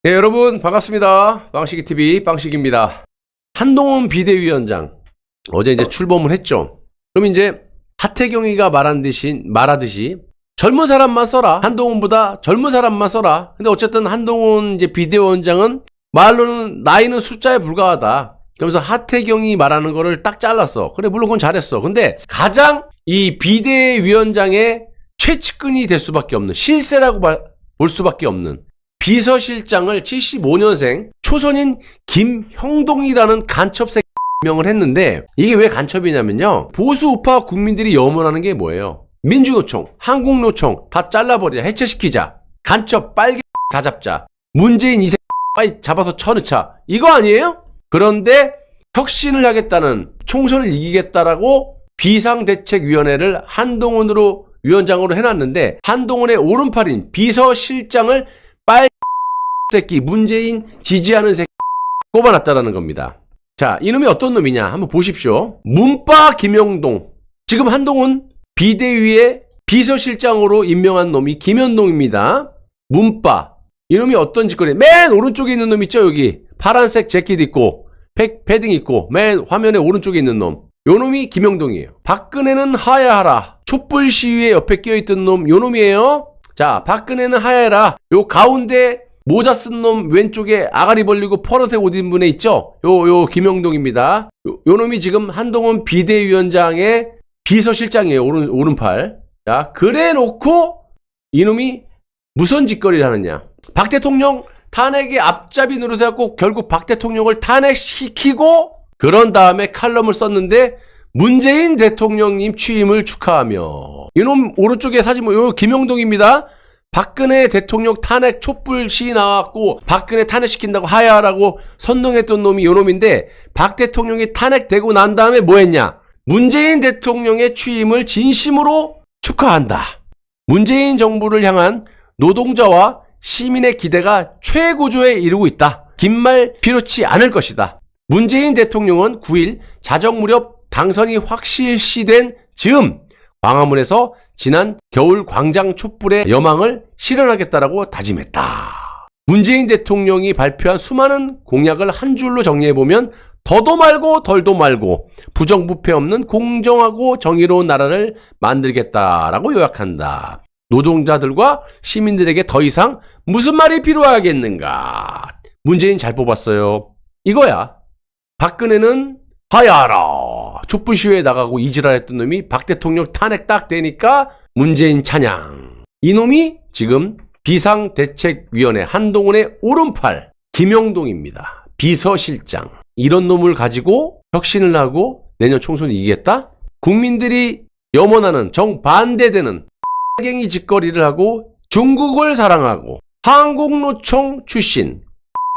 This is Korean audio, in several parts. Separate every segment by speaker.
Speaker 1: 네, 여러분 반갑습니다. 빵식이TV 빵식입니다. 한동훈 비대위원장 어제 이제 출범을 했죠. 그럼 이제 하태경이가 말하듯이 젊은 사람만 써라. 한동훈보다 젊은 사람만 써라. 근데 어쨌든 한동훈 이제 비대위원장은 말로는 나이는 숫자에 불과하다. 그러면서 하태경이 말하는 거를 딱 잘랐어. 그래, 물론 그건 잘했어. 근데 가장 이 비대위원장의 최측근이 될 수밖에 없는, 실세라고 볼 수밖에 없는 비서실장을 75년생 초선인 김형동이라는 간첩새 명을 했는데, 이게 왜 간첩이냐면요, 보수 우파 국민들이 염원하는 게 뭐예요? 민주노총, 한국노총 다 잘라버리자, 해체시키자, 간첩 빨개 다 잡자, 문재인 이새 빨리 잡아서 쳐넣자, 이거 아니에요? 그런데 혁신을 하겠다는, 총선을 이기겠다라고 비상대책위원회를 한동훈으로 위원장으로 해놨는데, 한동훈의 오른팔인 비서실장을 빨 새끼, 문재인 지지하는 새끼 꼽아놨다라는 겁니다. 자, 이놈이 어떤 놈이냐 한번 보십시오. 문빠 김영동, 지금 한동훈 비대위의 비서실장으로 임명한 놈이 김현동입니다. 문빠, 이놈이 어떤 짓거리, 맨 오른쪽에 있는 놈 있죠? 여기 파란색 재킷 입고 패딩 입고 맨 화면에 오른쪽에 있는 놈, 요 놈이 김영동이에요. 박근혜는 하야하라, 촛불 시위에 옆에 끼어있던 놈, 요 놈이에요. 자, 박근혜는 하야하라, 요 가운데 모자 쓴 놈, 왼쪽에 아가리 벌리고 퍼런색 옷 입은 애 있죠? 요 김영동입니다. 요 놈이 지금 한동훈 비대위원장의 비서실장이에요. 오른팔. 자, 그래 놓고 이놈이 무슨 짓거리를 하느냐. 박 대통령 탄핵의 앞잡이 노릇해갖고 결국 박 대통령을 탄핵시키고, 그런 다음에 칼럼을 썼는데 문재인 대통령님 취임을 축하하며, 이놈 오른쪽에 사진 요 김영동입니다. 박근혜 대통령 탄핵 촛불 시위 나왔고 박근혜 탄핵시킨다고 하야하라고 선동했던 놈이 요 놈인데, 박 대통령이 탄핵되고 난 다음에 뭐 했냐. 문재인 대통령의 취임을 진심으로 축하한다. 문재인 정부를 향한 노동자와 시민의 기대가 최고조에 이르고 있다. 긴 말 필요치 않을 것이다. 문재인 대통령은 9일 자정 무렵 당선이 확실시된 즈음 광화문에서 지난 겨울 광장 촛불의 여망을 실현하겠다라고 다짐했다. 문재인 대통령이 발표한 수많은 공약을 한 줄로 정리해보면 더도 말고 덜도 말고 부정부패 없는 공정하고 정의로운 나라를 만들겠다라고 요약한다. 노동자들과 시민들에게 더 이상 무슨 말이 필요하겠는가. 문재인 잘 뽑았어요. 이거야. 박근혜는 하야하라, 촛불 시위에 나가고 이지랄했던 놈이 박 대통령 탄핵 딱 되니까 문재인 찬양. 이놈이 지금 비상대책위원회 한동훈의 오른팔 김영동입니다. 비서실장. 이런 놈을 가지고 혁신을 하고 내년 총선 이기겠다? 국민들이 염원하는 정반대되는 갱이 짓거리를 하고 중국을 사랑하고 한국노총 출신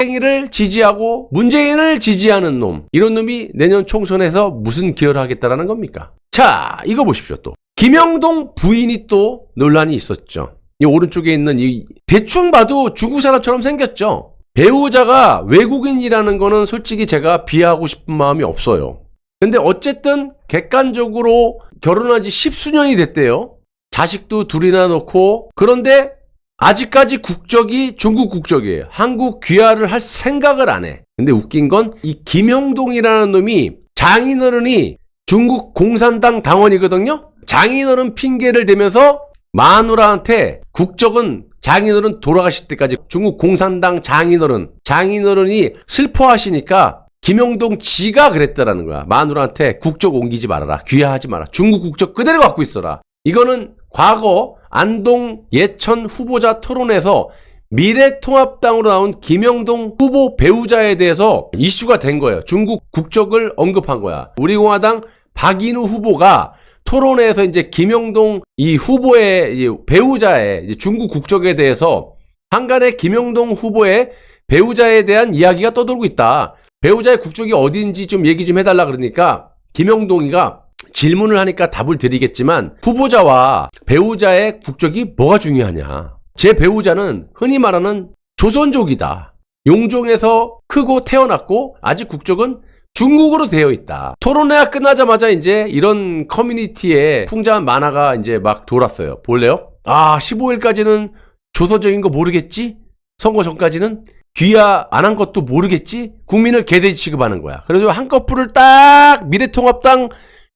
Speaker 1: 갱이를 지지하고 문재인을 지지하는 놈, 이런 놈이 내년 총선에서 무슨 기여를 하겠다라는 겁니까? 자, 이거 보십시오. 또 김영동 부인이 또 논란이 있었죠. 이 오른쪽에 있는 이 대충 봐도 중국 사람처럼 생겼죠. 배우자가 외국인이라는 거는 솔직히 제가 비하하고 싶은 마음이 없어요. 근데 어쨌든 객관적으로 결혼한 지 10수년이 됐대요. 자식도 둘이나 놓고. 그런데 아직까지 국적이 중국 국적이에요. 한국 귀화를 할 생각을 안 해. 근데 웃긴 건 이 김형동이라는 놈이 장인어른이 중국 공산당 당원이거든요. 장인어른 핑계를 대면서 마누라한테 국적은 장인어른 돌아가실 때까지 중국 공산당 장인어른이 슬퍼하시니까 김영동 지가 그랬다라는 거야. 마누라한테 국적 옮기지 말아라, 귀화하지 마라, 중국 국적 그대로 갖고 있어라. 이거는 과거 안동 예천 후보자 토론에서 미래통합당으로 나온 김영동 후보 배우자에 대해서 이슈가 된 거예요. 중국 국적을 언급한 거야. 우리공화당 박인우 후보가 토론회에서 이제 김영동 이 후보의 배우자의 이제 중국 국적에 대해서 한간에 김영동 후보의 배우자에 대한 이야기가 떠돌고 있다. 배우자의 국적이 어딘지 좀 얘기 좀 해달라 그러니까 김영동이가 질문을 하니까 답을 드리겠지만, 후보자와 배우자의 국적이 뭐가 중요하냐. 제 배우자는 흔히 말하는 조선족이다. 용종에서 크고 태어났고 아직 국적은 중국으로 되어 있다. 토론회가 끝나자마자 이제 이런 커뮤니티에 풍자한 만화가 이제 막 돌았어요. 볼래요? 아, 15일까지는 조선적인 거 모르겠지? 선거 전까지는? 귀화 안 한 것도 모르겠지? 국민을 개돼지 취급하는 거야. 그래서 한꺼풀을 딱 미래통합당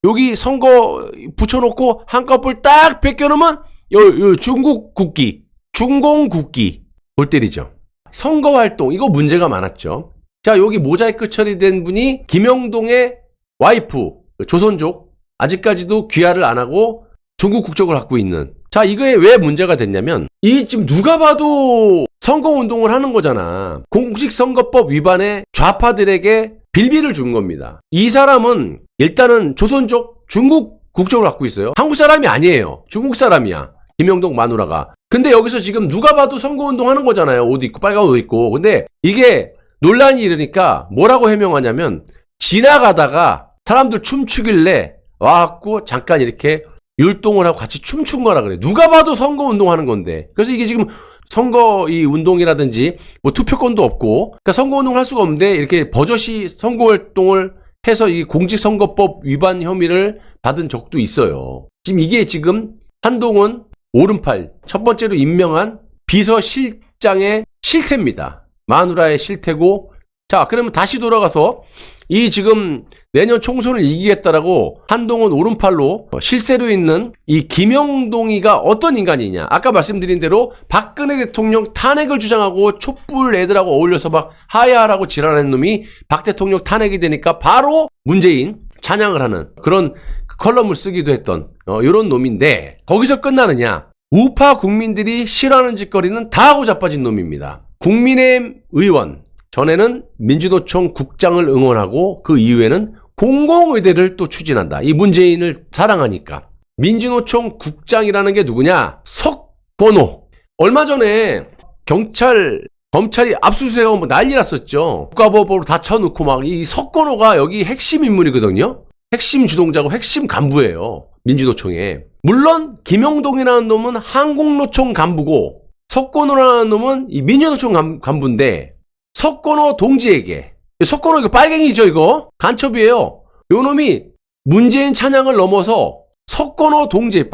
Speaker 1: 여기 선거 붙여놓고 한꺼풀 딱 벗겨놓으면 요 중국 국기, 중공 국기 골 때리죠. 선거 활동 이거 문제가 많았죠. 자, 여기 모자이크 처리된 분이 김영동의 와이프 조선족, 아직까지도 귀화를 안 하고 중국 국적을 갖고 있는. 자, 이거에 왜 문제가 됐냐면 이 지금 누가 봐도 선거운동을 하는 거잖아. 공직선거법 위반에 좌파들에게 빌미를 준 겁니다. 이 사람은 일단은 조선족 중국 국적을 갖고 있어요. 한국 사람이 아니에요. 중국 사람이야. 김영동 마누라가. 근데 여기서 지금 누가 봐도 선거운동 하는 거잖아요. 옷 입고 빨간 옷 입고. 근데 이게 논란이 일으니까 뭐라고 해명하냐면 지나가다가 사람들 춤추길래 와갖고 잠깐 이렇게 율동을 하고 같이 춤춘 거라 그래. 누가 봐도 선거운동 하는 건데. 그래서 이게 지금 선거 이 운동이라든지 뭐 투표권도 없고 그러니까 선거운동 할 수가 없는데 이렇게 버젓이 선거활동을 해서 이 공직선거법 위반 혐의를 받은 적도 있어요. 지금 이게 지금 한동훈 오른팔 첫 번째로 임명한 비서실장의 실태입니다. 마누라의 실태고. 자, 그러면 다시 돌아가서 이 지금 내년 총선을 이기겠다라고 한동훈 오른팔로 실세로 있는 이 김영동이가 어떤 인간이냐. 아까 말씀드린 대로 박근혜 대통령 탄핵을 주장하고 촛불 애들하고 어울려서 막 하야하라고 지랄하는 놈이 박 대통령 탄핵이 되니까 바로 문재인 찬양을 하는 그런 컬럼을 쓰기도 했던 이런 놈인데 거기서 끝나느냐. 우파 국민들이 싫어하는 짓거리는 다 하고 자빠진 놈입니다. 국민의힘 의원, 전에는 민주노총 국장을 응원하고 그 이후에는 공공의대를 또 추진한다. 이 문재인을 사랑하니까. 민주노총 국장이라는 게 누구냐? 석권호. 얼마 전에 검찰이 압수수색하고 뭐 난리 났었죠. 국가보안법으로 다 쳐놓고 막 이 석권호가 여기 핵심 인물이거든요. 핵심 주동자고 핵심 간부예요. 민주노총에. 물론 김영동이라는 놈은 한국노총 간부고 석권호라는 놈은 이 민주노총 간부인데 석권호 동지에게, 석권호 이거 빨갱이죠 이거? 간첩이에요. 요 놈이 문재인 찬양을 넘어서 석권호 동지,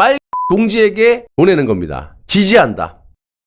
Speaker 1: 동지에게 보내는 겁니다. 지지한다.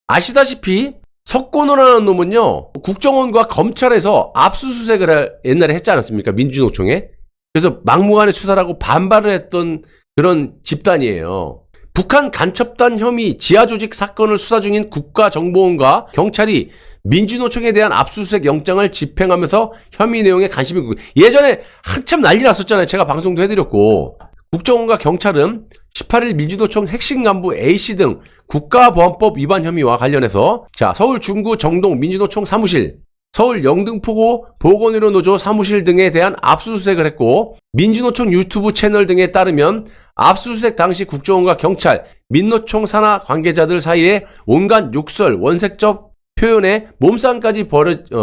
Speaker 1: 아시다시피 석권호라는 놈은요 국정원과 검찰에서 압수수색을 옛날에 했지 않았습니까? 민주노총에. 그래서 막무가내 수사라고 반발을 했던 그런 집단이에요. 북한 간첩단 혐의 지하조직 사건을 수사 중인 국가정보원과 경찰이 민주노총에 대한 압수수색 영장을 집행하면서 혐의 내용에 관심이 있고 예전에 한참 난리 났었잖아요. 제가 방송도 해드렸고 국정원과 경찰은 18일 민주노총 핵심 간부 A씨 등 국가보안법 위반 혐의와 관련해서 자 서울 중구 정동 민주노총 사무실 서울 영등포구 보건의료 노조 사무실 등에 대한 압수수색을 했고 민주노총 유튜브 채널 등에 따르면 압수수색 당시 국정원과 경찰, 민노총 산하 관계자들 사이에 온갖 욕설, 원색적 표현에 몸싸움까지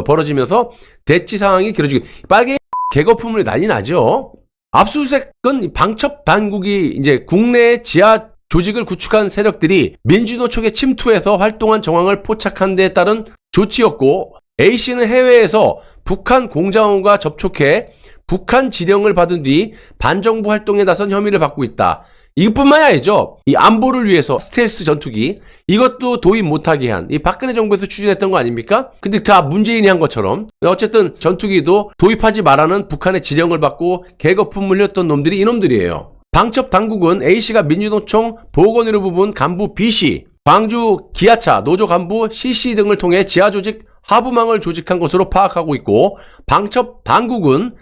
Speaker 1: 벌어지면서 대치 상황이 길어지고 빨개 개거품을 난리 나죠. 압수수색은 방첩 당국이 이제 국내 지하 조직을 구축한 세력들이 민주노총에 침투해서 활동한 정황을 포착한 데에 따른 조치였고 A씨는 해외에서 북한 공장원과 접촉해 북한 지령을 받은 뒤 반정부 활동에 나선 혐의를 받고 있다. 이것뿐만이 아니죠. 이 안보를 위해서 스텔스 전투기 이것도 도입 못하게 한 이 박근혜 정부에서 추진했던 거 아닙니까? 근데 다 문재인이 한 것처럼 어쨌든 전투기도 도입하지 말라는 북한의 지령을 받고 개거품 물렸던 놈들이 이놈들이에요. 방첩 당국은 A씨가 민주노총 보건의료 부분 간부 B씨, 광주 기아차 노조 간부 CC 등을 통해 지하조직 하부망을 조직한 것으로 파악하고 있고 방첩 당국은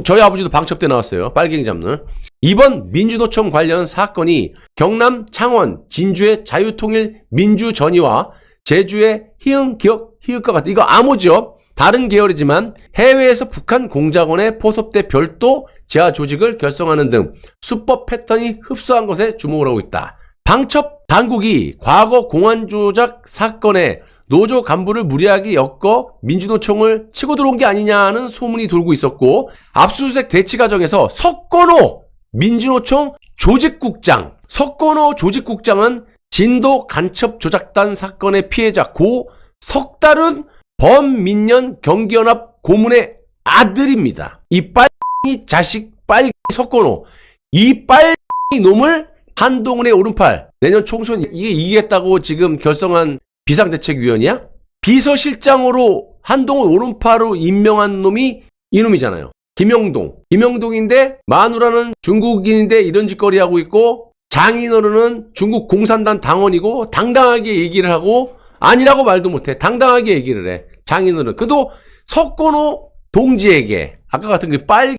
Speaker 1: 저희 아버지도 방첩 때 나왔어요. 빨갱이 잡는. 이번 민주노총 관련 사건이 경남 창원 진주의 자유통일 민주전의와 제주의 희응기업희읍과 같은 이거 암호죠. 다른 계열이지만 해외에서 북한 공작원에 포섭돼 별도 지하 조직을 결성하는 등 수법 패턴이 흡수한 것에 주목을 하고 있다. 방첩 당국이 과거 공안 조작 사건에 노조 간부를 무리하게 엮어 민주노총을 치고 들어온 게 아니냐는 소문이 돌고 있었고 압수수색 대치 과정에서 석권호 민주노총 조직국장 석권호 조직국장은 진도 간첩 조작단 사건의 피해자 고 석다른 범민련 경기연합 고문의 아들입니다. 이 빨갱이 자식 빨갱이 석권호 이 빨갱이 놈을 한동훈의 오른팔 내년 총선 이게 이기겠다고 지금 결성한 비상대책위원이야? 비서실장으로 한동훈 오른팔로 임명한 놈이 이놈이잖아요. 김영동. 김영동인데 마누라는 중국인인데 이런 짓거리 하고 있고 장인어른은 중국 공산당 당원이고 당당하게 얘기를 하고 아니라고 말도 못해. 당당하게 얘기를 해. 장인어른. 그도 석건호 동지에게 아까 같은 그 빨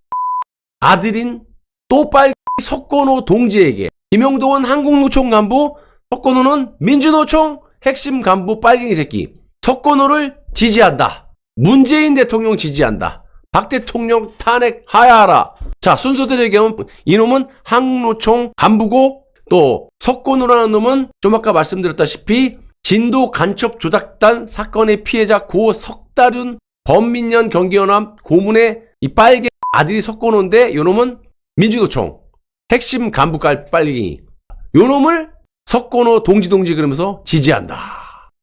Speaker 1: 아들인 또 빨 석건호 동지에게 김영동은 한국노총 간부, 석건호는 민주노총 핵심 간부 빨갱이 새끼. 석건호를 지지한다. 문재인 대통령 지지한다. 박 대통령 탄핵 하야하라. 자, 순서대로 얘기하면 이놈은 한국노총 간부고 또 석건호라는 놈은 좀 아까 말씀드렸다시피 진도 간첩 조작단 사건의 피해자 고 석다륜 범민련 경기연합 고문의 이 빨개 아들이 석건호인데 요놈은 민주노총 핵심 간부 빨갱이. 요놈을 석건호 동지 그러면서 지지한다.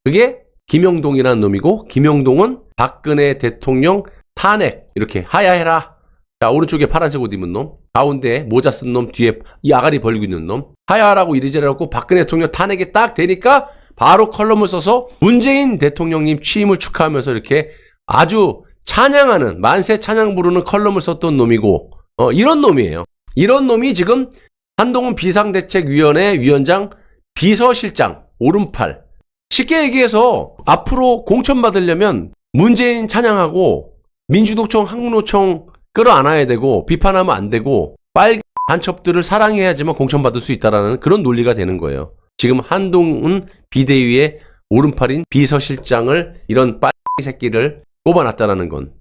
Speaker 1: 그게 김영동이라는 놈이고 김영동은 박근혜 대통령 탄핵 이렇게 하야해라. 자, 오른쪽에 파란색 옷 입은 놈, 가운데 모자 쓴 놈, 뒤에 이 아가리 벌리고 있는 놈 하야하라고 이리저리 하고 박근혜 대통령 탄핵에 딱 되니까 바로 컬럼을 써서 문재인 대통령님 취임을 축하하면서 이렇게 아주 찬양하는 만세 찬양 부르는 컬럼을 썼던 놈이고 이런 놈이에요. 이런 놈이 지금 한동훈 비상대책위원회 위원장 비서실장 오른팔. 쉽게 얘기해서 앞으로 공천 받으려면 문재인 찬양하고 민주노총 한국노총 끌어안아야 되고 비판하면 안 되고 빨간 간첩들을 사랑해야지만 공천 받을 수 있다라는 그런 논리가 되는 거예요. 지금 한동훈 비대위의 오른팔인 비서실장을 이런 빨갱이 새끼를 뽑아놨다라는 건